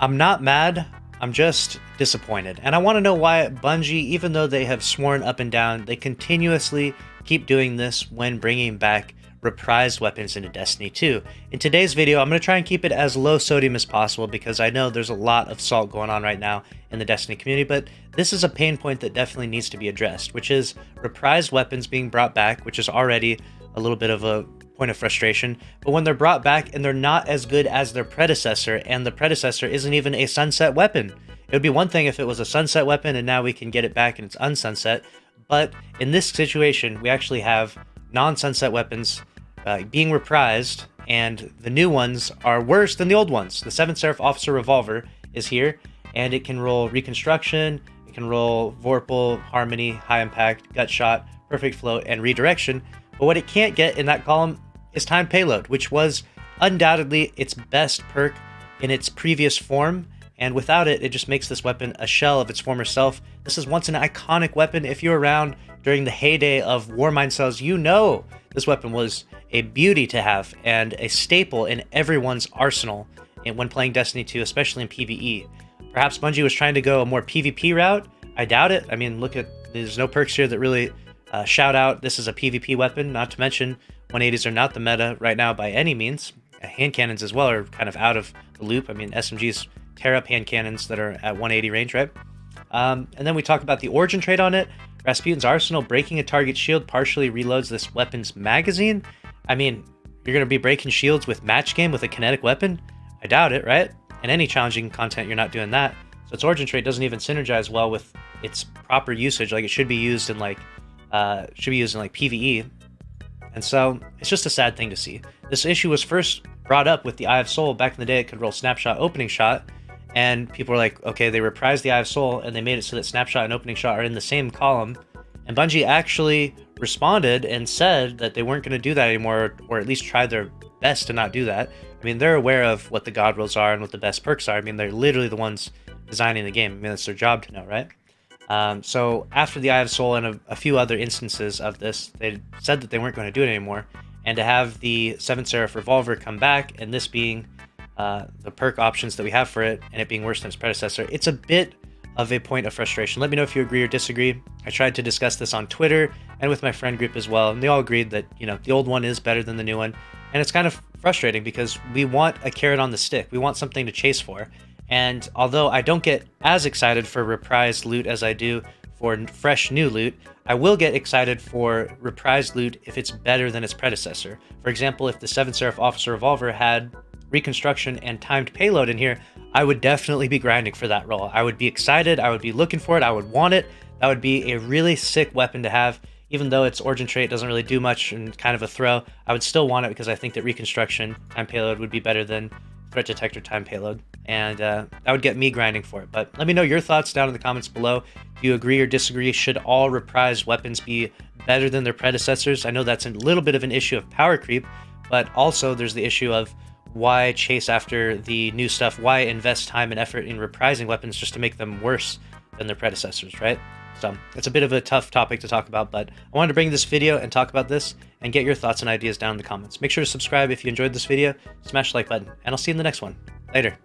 I'm not mad, I'm just disappointed. And I want to know why Bungie, even though they have sworn up and down, they continuously keep doing this when bringing back reprised weapons into Destiny 2. In today's video, I'm going to try and keep it as low sodium as possible because I know there's a lot of salt going on right now in the Destiny community, but this is a pain point that definitely needs to be addressed, which is reprised weapons being brought back, which is already a little bit of a point of frustration, but when they're brought back and they're not as good as their predecessor, and the predecessor isn't even a sunset weapon. It would be one thing if it was a sunset weapon and now we can get it back and it's unsunset, but in this situation, we actually have non-sunset weapons being reprised, and the new ones are worse than the old ones. The 7th Seraph Officer Revolver is here, and it can roll Reconstruction, it can roll Vorpal, Harmony, High Impact, Gut Shot, Perfect Float, and Redirection, but what it can't get in that column is Timed Payload, which was undoubtedly its best perk in its previous form, and without it, it just makes this weapon a shell of its former self. This is once an iconic weapon. If you're around during the heyday of Warmind cells, you know this weapon was a beauty to have and a staple in everyone's arsenal when playing Destiny 2, especially in PvE. Perhaps Bungie was trying to go a more PvP route. I doubt it. I mean, look at, there's no perks here that really shout out this is a PvP weapon, not to mention 180s are not the meta right now by any means. Hand cannons as well are kind of out of the loop. I mean, SMGs tear up hand cannons that are at 180 range, right? And then we talk about the origin trait on it. Rasputin's Arsenal, breaking a target shield partially reloads this weapon's magazine. I mean, you're going to be breaking shields with match game with a kinetic weapon? I doubt it, right? In any challenging content, you're not doing that. So its origin trait doesn't even synergize well with its proper usage. Like, it should be used in PvE. And so it's just a sad thing to see. This issue was first brought up with the Eye of Soul. Back in the day, it could roll Snapshot, Opening Shot, and people were like, okay, they reprised the Eye of Soul and they made it so that Snapshot and Opening Shot are in the same column. And Bungie actually responded and said that they weren't going to do that anymore, or at least tried their best to not do that. I mean, they're aware of what the God Wills are and what the best perks are. I mean, they're literally the ones designing the game. I mean, that's their job to know, right? So after the Eye of Soul and a few other instances of this, they said that they weren't going to do it anymore. And to have the 7th Seraph Revolver come back, and this being the perk options that we have for it, and it being worse than its predecessor, it's a bit of a point of frustration. Let me know if you agree or disagree. I tried to discuss this on Twitter and with my friend group as well, and they all agreed that, you know, the old one is better than the new one. And it's kind of frustrating because we want a carrot on the stick. We want something to chase for. And although I don't get as excited for reprised loot as I do for fresh new loot, I will get excited for reprised loot if it's better than its predecessor. For example, if the 7th Seraph Officer Revolver had Reconstruction and Timed Payload in here, I would definitely be grinding for that role. I would be excited, I would be looking for it, I would want it. That would be a really sick weapon to have. Even though its origin trait doesn't really do much and kind of a throw, I would still want it because I think that Reconstruction Timed Payload would be better than Threat Detector Timed Payload, and that would get me grinding for it. But let me know your thoughts down in the comments below. Do you agree or disagree? Should all reprised weapons be better than their predecessors? I know that's a little bit of an issue of power creep, but also there's the issue of why chase after the new stuff? Why invest time and effort in reprising weapons just to make them worse than their predecessors, right? So it's a bit of a tough topic to talk about, but I wanted to bring this video and talk about this and get your thoughts and ideas down in the comments. Make sure to subscribe if you enjoyed this video, smash the like button, and I'll see you in the next one. Later.